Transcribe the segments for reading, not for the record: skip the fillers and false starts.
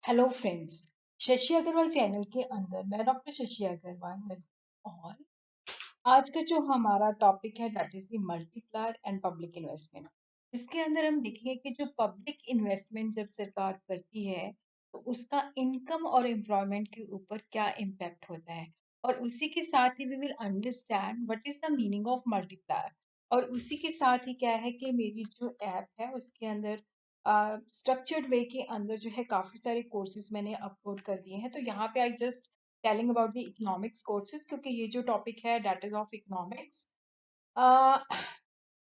Hello friends. Shashi Agarwal channel के अंदर मैं डॉक्टर शशि अग्रवाल और आज का जो हमारा टॉपिक है that is the multiplier and public investment. इसके अंदर हम देखेंगे कि जो पब्लिक इन्वेस्टमेंट जब सरकार करती है तो उसका इनकम और एम्प्लॉयमेंट के ऊपर क्या इम्पैक्ट होता है, और उसी के साथ ही we will understand what is the meaning of multiplier. और उसी के साथ ही क्या है कि मेरी जो ऐप है उसके अंदर स्ट्रक्चर्ड वे के अंदर जो है काफ़ी सारे कोर्सेज मैंने अपलोड कर दिए हैं। तो यहाँ पे I just telling about the economics courses, क्योंकि ये जो टॉपिक है दैट इज ऑफ इकोनॉमिक्स।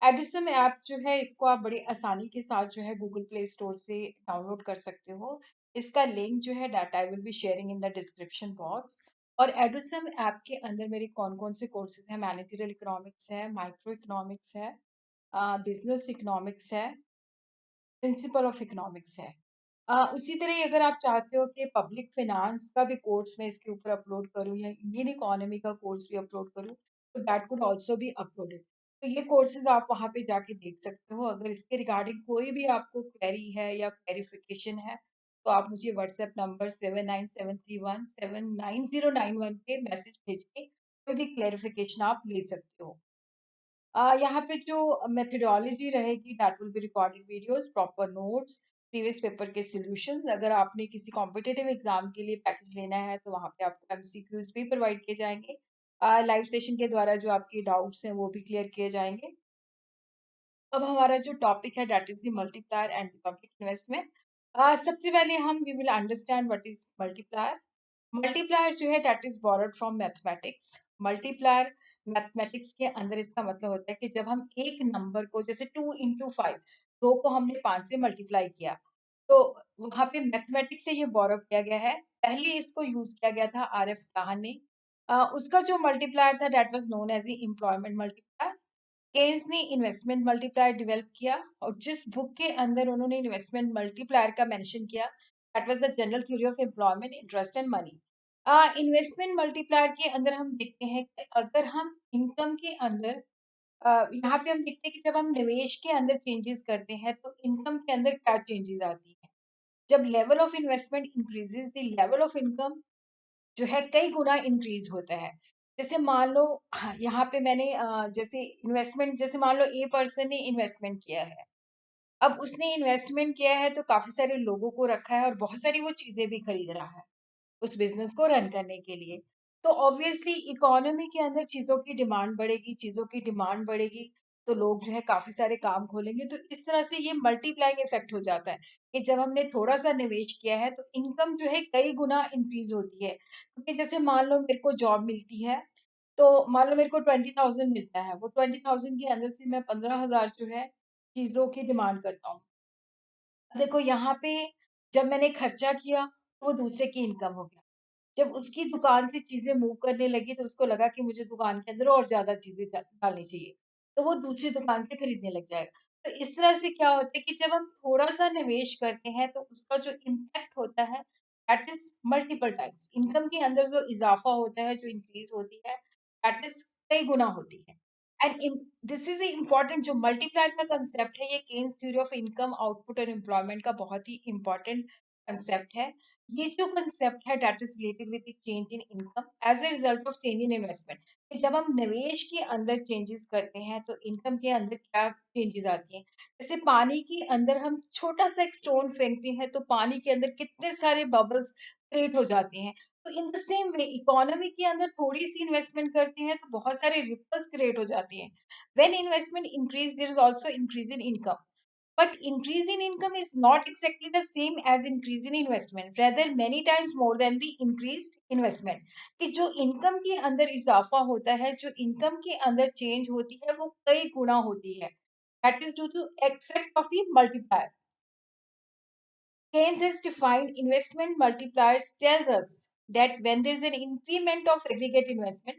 एडिसम ऐप जो है इसको आप बड़ी आसानी के साथ जो है गूगल प्ले स्टोर से डाउनलोड कर सकते हो। इसका लिंक जो है data I will be sharing in the description box. और एडिसम ऐप के अंदर मेरे कौन कौन से कोर्सेज हैं, मैनेजरियल इकोनॉमिक्स है, माइक्रो इकोनॉमिक्स है, बिजनेस इकोनॉमिक्स है, प्रिंसिपल ऑफ इकोनॉमिक्स है। उसी तरह ही अगर आप चाहते हो कि पब्लिक फाइनेंस का भी कोर्स मैं इसके ऊपर अपलोड करूँ या इंडियन इकोनॉमी का कोर्स भी अपलोड करूँ, तो that could also be uploaded. तो ये कोर्सेज आप वहाँ पे जाके देख सकते हो। अगर इसके रिगार्डिंग कोई भी आपको क्वेरी है या क्लेरिफिकेशन है तो आप मुझे व्हाट्सएप नंबर 7973179091 पे मैसेज भेज के कोई भी क्लेरिफिकेशन आप ले सकते हो। यहाँ पे जो मेथोडोलॉजी रहेगी that will be recorded videos, proper notes, previous paper के सॉल्यूशंस। अगर आपने किसी कॉम्पिटिटिव एग्जाम के लिए पैकेज लेना है तो वहाँ पे आपको एमसीक्यूज भी प्रोवाइड किए जाएंगे। लाइव सेशन के द्वारा जो आपके डाउट्स हैं वो भी क्लियर किए जाएंगे। अब हमारा जो टॉपिक है that is the multiplier and the public investment. सबसे पहले हम we will understand what is multiplier. Multiplier जो है that is borrowed from mathematics. Multiplier mathematics के अंदर इसका मतलब होता है कि जब हम एक नंबर को, जैसे 2 into 5, दो को हमने 5 से मल्टीप्लाई किया, तो वहां पे मैथमेटिक्स से ये बोरो किया गया है। पहले इसको यूज किया गया था आर एफ काहन ने। उसका जो मल्टीप्लायर था that was known as the employment multiplier. Keynes ने इन्वेस्टमेंट मल्टीप्लायर डेवलप किया, और जिस बुक के अंदर उन्होंने इन्वेस्टमेंट मल्टीप्लायर का मेंशन किया that was the general theory of employment, interest and money. Investment multiplier के अंदर हम देखते हैं कि अगर हम इनकम के अंदर, यहाँ पे हम देखते हैं कि जब हम निवेश के अंदर चेंजेस करते हैं तो इनकम के अंदर क्या चेंजेस आती हैं। जब level of investment increases the level of income जो है कई गुना इंक्रीज होता है। जैसे मान लो, यहाँ पे मैंने जैसे इन्वेस्टमेंट, जैसे मान लो ए पर्सन ने इन्वेस्टमेंट किया है। अब उसने इन्वेस्टमेंट किया है तो काफी सारे लोगों को रखा है और बहुत सारी वो चीजें भी खरीद रहा है उस बिजनेस को रन करने के लिए। तो ऑब्वियसली इकोनॉमी के अंदर चीजों की डिमांड बढ़ेगी, चीजों की डिमांड बढ़ेगी तो लोग जो है काफी सारे काम खोलेंगे। तो इस तरह से ये मल्टीप्लाइंग इफेक्ट हो जाता है कि जब हमने थोड़ा सा निवेश किया है तो इनकम जो है कई गुना इंक्रीज होती है। क्योंकि जैसे मान लो मेरे को जॉब मिलती है, तो मान लो मेरे को 20,000 मिलता है, वो 20,000 के अंदर से मैं 15,000 जो है चीजों की डिमांड करता हूँ। देखो यहाँ पे जब मैंने खर्चा किया तो वो दूसरे की इनकम हो गया। जब उसकी दुकान से चीजें मूव करने लगी तो उसको लगा कि मुझे दुकान के अंदर और ज्यादा चीजें डालनी चाहिए, तो वो दूसरी दुकान से खरीदने लग जाएगा। तो इस तरह से क्या होता है कि जब हम थोड़ा सा निवेश करते हैं तो उसका जो इम्पैक्ट होता है that is multiple times. Income के अंदर जो इजाफा होता है, जो इंक्रीज होती है, दैट इज कई गुना होती है। एंड दिस इज इम्पॉर्टेंट जो मल्टीप्लायर का कंसेप्ट है, ये Keynes theory of income, output और एम्प्लॉयमेंट का बहुत ही इंपॉर्टेंट कंसेप्ट है। ये जो कंसेप्ट है that is related with the change in income as a result of change in investment, कि जब हम निवेश के अंदर चेंजेस करते हैं तो इनकम के अंदर क्या चेंजेस आती हैं। जैसे पानी के अंदर हम छोटा सा एक स्टोन फेंकते हैं तो पानी के अंदर कितने सारे बबल्स क्रिएट हो जाते हैं। तो in the same way economy के अंदर थोड़ी सी इन्वेस्टमेंट करते हैं तो बहुत सारे रिपल्स क्रिएट हो जाती हैं। When investment increase their is also increase in income, but increase in income is not exactly the same as increase in investment, rather many times more than the increased investment। कि जो income के अंदर इजाफा होता है, जो income के अंदर चेंज होती है वो कई गुना होती है। That is due to effect of the multiplier। Keynes has defined investment multipliers tells us that when there is an increment of aggregate investment,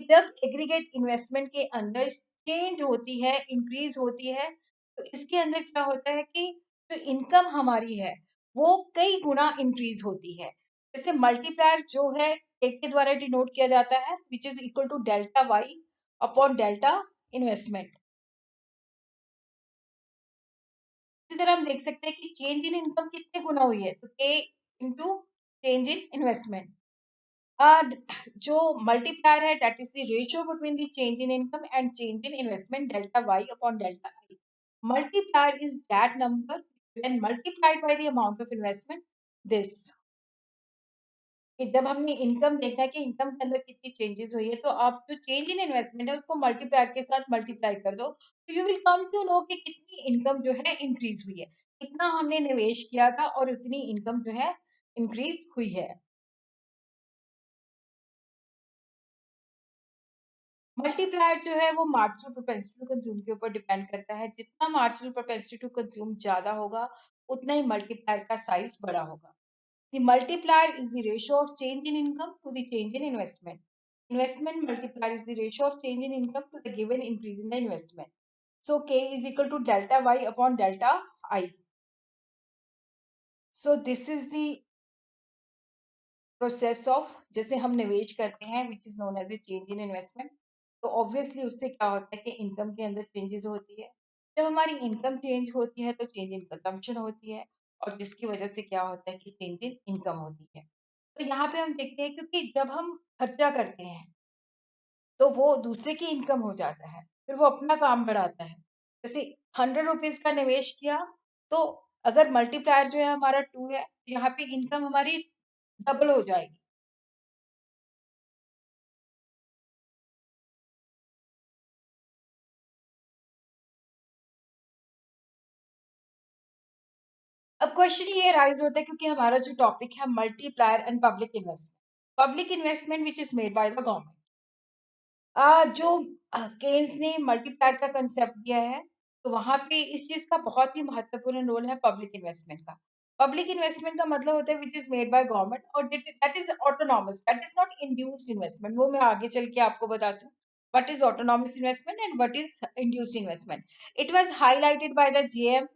जब aggregate investment के अंदर change होती है, increase होती है, तो इसके अंदर क्या होता है कि जो income हमारी है वो कई गुना increase होती है। जैसे multiplier जो है एक के द्वारा डिनोट किया जाता है which is equal to delta y upon delta investment। इसी तरह हम देख सकते हैं कि चेंज इन इनकम कितने गुना हुई है, तो के into change in investment. uh, जो multiplier है, that is the ratio between the change in income and change in investment, delta y upon delta I. Multiplier is that number when multiplied by the amount of investment. This कि जब हमने income देखा कि income के अंदर कितनी changes हुई है, तो आप जो चेंज इन इन्वेस्टमेंट है उसको मल्टीप्लायर के साथ मल्टीप्लाई कर दो, तो you will come to know कि कितनी इनकम जो है इंक्रीज हुई है, कितना हमने निवेश किया था और उतनी इनकम जो है इंक्रीज हुई है। मल्टीप्लायर जो है वो मार्जिनल प्रोपेंसिटी टू कंज्यूम के ऊपर डिपेंड करता है। जितना मार्जिनल प्रोपेंसिटी टू कंज्यूम ज्यादा होगा, उतना ही मल्टीप्लायर का साइज बड़ा होगा। The multiplier is the ratio of change in income to the change in investment. Investment multiplier is the ratio of change in income to the given increase in the investment. So K is equal to delta Y upon delta I. So this is the process of जैसे हम निवेश करते हैं which is known as a change in investment. तो obviously उससे क्या होता है कि इनकम के अंदर चेंजेस होती है। जब हमारी इनकम चेंज होती है तो चेंज इन कंजम्पशन होती है, और जिसकी वजह से क्या होता है कि चेंज इन इनकम होती है। तो यहाँ पे हम देखते हैं क्योंकि जब हम खर्चा करते हैं तो वो दूसरे की इनकम हो जाता है, फिर वो अपना काम बढ़ाता है। जैसे 100 रुपीज का निवेश किया, तो अगर मल्टीप्लायर जो है हमारा 2 है, तो यहाँ पे इनकम हमारी डबल हो जाएगी। अब क्वेश्चन ये राइज होता है क्योंकि हमारा जो टॉपिक है multiplier and public investment, public investment which is made by the government. जो केन्स ने मल्टीप्लायर का कंसेप्ट दिया है, तो वहां पे इस चीज का बहुत ही महत्वपूर्ण रोल है पब्लिक इन्वेस्टमेंट का। पब्लिक इन्वेस्टमेंट का मतलब होता है which is made by government, और that is autonomous, that is not induced investment. वो मैं आगे चल के आपको बताती हूँ what is autonomous investment and what is induced investment. It was highlighted by the JM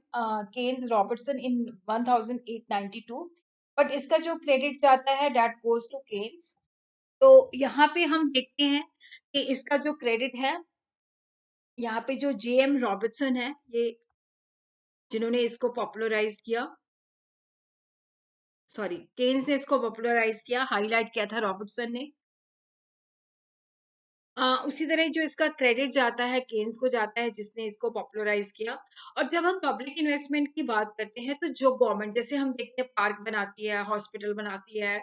Keynes Robertson in 1892, but इसका जो क्रेडिट जाता है that goes to Keynes। तो यहाँ पे हम देखते हैं कि इसका जो क्रेडिट है, यहाँ पे जो जेएम रॉबर्टसन है, ये जिन्होंने इसको पॉपुलराइज किया, सॉरी केन्स ने इसको पॉपुलराइज किया, हाईलाइट किया था रॉबर्टसन ने। उसी तरह जो इसका क्रेडिट जाता है केन्स को जाता है, जिसने इसको पॉपुलराइज किया। और जब हम पब्लिक इन्वेस्टमेंट की बात करते हैं तो जो गवर्नमेंट, जैसे हम देखते हैं पार्क बनाती है, हॉस्पिटल बनाती है,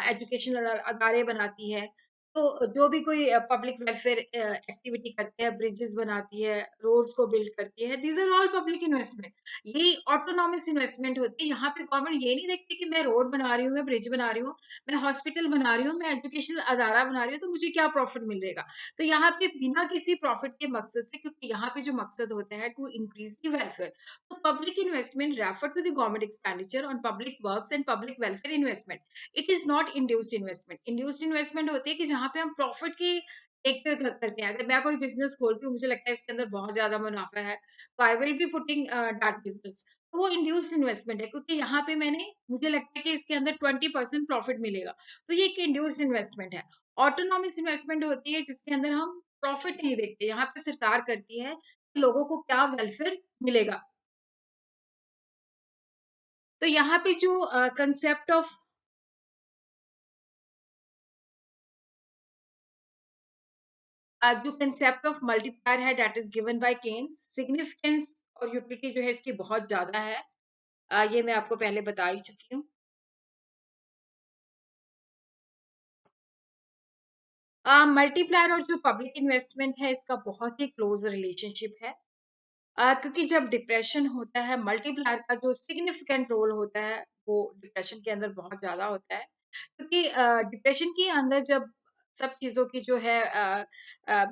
एजुकेशनल अदारे बनाती है, तो जो भी कोई पब्लिक वेलफेयर एक्टिविटी करते हैं, ब्रिजेस बनाती है, रोड्स को बिल्ड करती है, these are all public investment. ये ऑटोनॉमस इन्वेस्टमेंट होती है। यहाँ पे गवर्नमेंट ये नहीं देखती कि मैं रोड बना रही हूँ, मैं ब्रिज बना रही हूँ, मैं हॉस्पिटल बना रही हूँ, मैं एजुकेशनल अदारा बना रही हूँ, तो मुझे क्या प्रॉफिट मिलेगा। तो यहाँ पे बिना किसी प्रॉफिट के मकसद से, क्योंकि यहाँ पे जो मकसद होता है टू इंक्रीज द वेलफेयर, तो public investment refer to the government expenditure on public works and public welfare investment. It is not induced investment. Induced investment होती है कि जहाँ पे हम प्रॉफिट की देखते हुए करते हैं। अगर मैं कोई बिजनेस खोलती हूँ, मुझे लगता है इसके अंदर बहुत ज्यादा मुनाफा है, तो I will be putting that business. तो वो इंड्यूस्ड इन्वेस्टमेंट है, क्योंकि यहाँ पे मैंने, मुझे लगता है कि इसके अंदर 20% प्रॉफिट मिलेगा, तो ये एक इंड्यूस्ड इन्वेस्टमेंट है। ऑटोनॉमस इन्वेस्टमेंट होती है जिसके अंदर हम प्रॉफिट नहीं देखते। यहाँ पे सरकार करती है कि लोगों को क्या वेलफेयर मिलेगा। तो यहाँ पे जो कंसेप्ट ऑफ जो कंसेप्ट ऑफ मल्टीप्लायर है, that is given by Keynes. Significance और यूटिलिटी जो है इसकी बहुत ज्यादा है, ये मैं आपको पहले बता ही चुकी हूँ। मल्टीप्लायर और जो पब्लिक इन्वेस्टमेंट है, इसका बहुत ही क्लोज रिलेशनशिप है। क्योंकि जब डिप्रेशन होता है, मल्टीप्लायर का जो सिग्निफिकेंट रोल होता है वो डिप्रेशन के अंदर बहुत ज्यादा होता है। क्योंकि डिप्रेशन के अंदर जब सब चीजों की जो है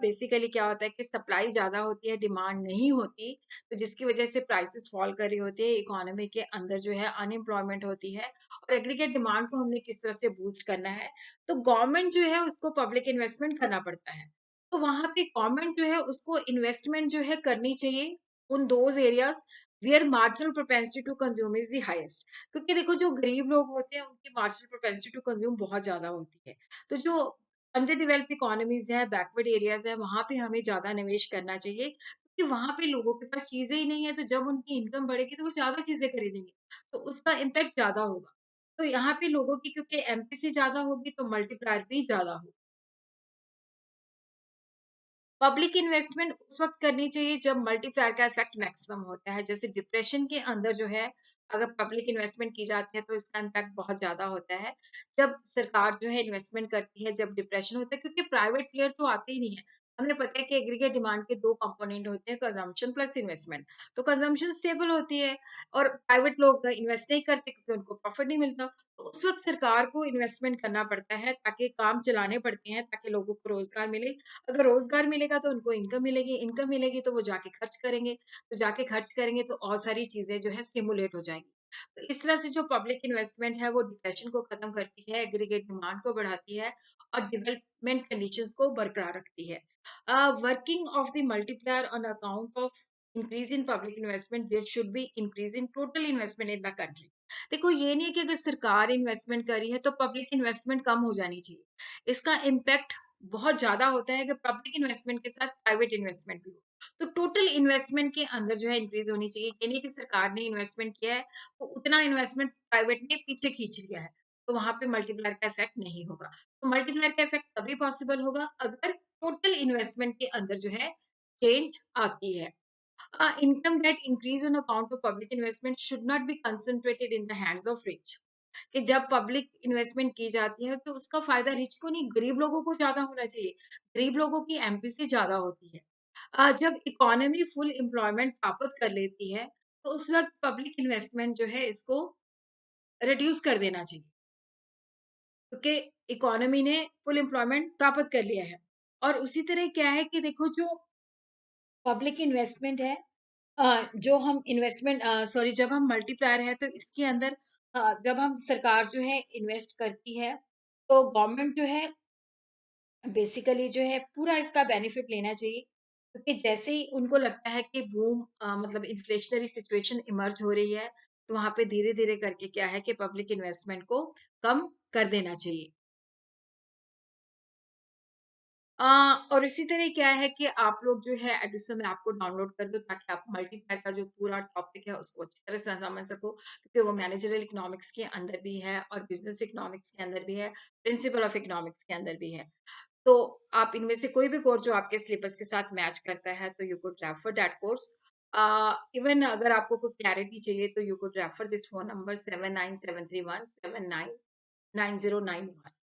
बेसिकली क्या होता है कि सप्लाई ज्यादा होती है, डिमांड नहीं होती, तो जिसकी वजह से प्राइसेस फॉल कर रही होती है, इकोनॉमी के अंदर जो है अनएम्प्लॉयमेंट होती है, और एग्रीगेट डिमांड को हमने किस तरह से बूस्ट करना है, तो गवर्नमेंट जो है उसको पब्लिक इन्वेस्टमेंट करना पड़ता है। तो वहां पे गवर्नमेंट जो है उसको इन्वेस्टमेंट जो है करनी चाहिए उन those areas where marginal propensity to consume is the highest. क्योंकि देखो जो गरीब लोग होते हैं उनकी मार्जिनल प्रोपेंसिटी टू कंज्यूम बहुत ज्यादा होती है। तो जो अंडर डेवलप इकोनॉमीज है, बैकवर्ड एरियाज है, वहां पे हमें ज्यादा निवेश करना चाहिए, क्योंकि वहां पे लोगों के पास चीजें ही नहीं है, तो जब उनकी इनकम बढ़ेगी तो वो ज्यादा चीजें खरीदेंगे, तो उसका इम्पैक्ट ज्यादा होगा। तो यहाँ पे लोगों की क्योंकि एम्पैथी ज़्यादा होगी तो मल्टीप्लायर भी ज़्यादा होगा। पब्लिक इन्वेस्टमेंट उस वक़्त करनी चाहिए जब मल्टीप्लायर का इफ़ेक्ट मैक्सिमम होता है। जैसे डिप्रेशन के अंदर जो है, अगर पब्लिक इन्वेस्टमेंट की जाती है तो इसका इम्पैक्ट बहुत ज़्यादा होता है। जब सरकार जो है इन्वेस्टमेंट करती है, जब डिप्रेशन होता है क्योंकि प्राइवेट प्लेयर तो आते ही नहीं है। हमें पता है कि एग्रीगेट डिमांड के 2 कंपोनेंट होते हैं, कंजम्पशन प्लस इन्वेस्टमेंट। तो कंजम्पशन स्टेबल होती है और प्राइवेट लोग इन्वेस्ट नहीं करते क्योंकि उनको प्रॉफिट नहीं मिलता। तो उस वक़्त सरकार को इन्वेस्टमेंट करना पड़ता है ताकि काम चलाने पड़ते हैं, ताकि लोगों को रोज़गार मिले। अगर रोज़गार मिलेगा तो उनको इनकम मिलेगी तो वो जाके खर्च करेंगे, तो जाके खर्च करेंगे तो और सारी चीज़ें जो है स्टिमुलेट हो जाएँगी। तो इस तरह से जो पब्लिक इन्वेस्टमेंट है वो डिप्रेशन को खत्म करती है, एग्रीगेट डिमांड को बढ़ाती है और डेवलपमेंट कंडीशंस को बरकरार रखती है। Working of the multiplier on account of increase in public investment there should be increase in total investment in the country. देखो ये नहीं है कि अगर सरकार इन्वेस्टमेंट कर रही है तो पब्लिक इन्वेस्टमेंट कम हो जानी चाहिए। इसका इम्पैक्ट बहुत ज़्यादा होता है कि पब्लिक इन्वेस्टमेंट के साथ प्राइवेट इन्वेस्टमेंट भी हो। तो टोटल इन्वेस्टमेंट के अंदर जो है इंक्रीज़ होनी चाहिए। ये नहीं कि सरकार ने इन्वेस्टमेंट किया है, तो उतना इन्वेस्टमेंट प्राइवेट ने पीछे खींच लिया है, तो वहाँ पे मल्टीप्लायर का इफ़ेक्ट नहीं होगा। तो मल्टीप्लायर का इफ़ेक्ट तभी पॉसिबल होगा अगर टोटल इन्वेस्टमेंट के अंदर जो है चेंज आती है। Income that increase on account of public investment should not be concentrated in the hands of rich. कि जब पब्लिक इन्वेस्टमेंट की जाती है तो उसका फायदा रिच को नहीं, गरीब लोगों को ज्यादा होना चाहिए। गरीब लोगों की एमपीसी ज्यादा होती है। जब इकोनॉमी फुल एम्प्लॉयमेंट प्राप्त कर लेती है तो उस वक्त पब्लिक इन्वेस्टमेंट जो है इसको रिड्यूस कर देना चाहिए, क्योंकि इकोनॉमी ने फुल एम्प्लॉयमेंट प्राप्त कर लिया है। और उसी तरह क्या है कि देखो जो पब्लिक इन्वेस्टमेंट है, जो हम इन्वेस्टमेंट सॉरी जब हम मल्टीप्लायर है तो इसके अंदर जब हम सरकार जो है इन्वेस्ट करती है तो गवर्नमेंट जो है बेसिकली जो है पूरा इसका बेनिफिट लेना चाहिए, क्योंकि जैसे ही उनको लगता है कि बूम मतलब इन्फ्लेशनरी सिचुएशन इमर्ज हो रही है तो वहां पे धीरे धीरे करके क्या है कि पब्लिक इन्वेस्टमेंट को कम कर देना चाहिए। अ, और इसी तरह क्या है कि आप लोग जो है एडुसन ऐप को डाउनलोड कर दो ताकि आप मल्टीप्लायर का जो पूरा टॉपिक है उसको अच्छी तरह से समझ सको, क्योंकि वो मैनेजरियल इकोनॉमिक्स के अंदर भी है और बिजनेस इकोनॉमिक्स के अंदर भी है, प्रिंसिपल ऑफ इकोनॉमिक्स के अंदर भी है। तो आप इनमें से कोई भी कोर्स जो आपके सिलेबस के साथ मैच करता है तो you could refer that course. Even अगर आपको कोई क्लैरिटी चाहिए तो you could refer this phone number 797317999091।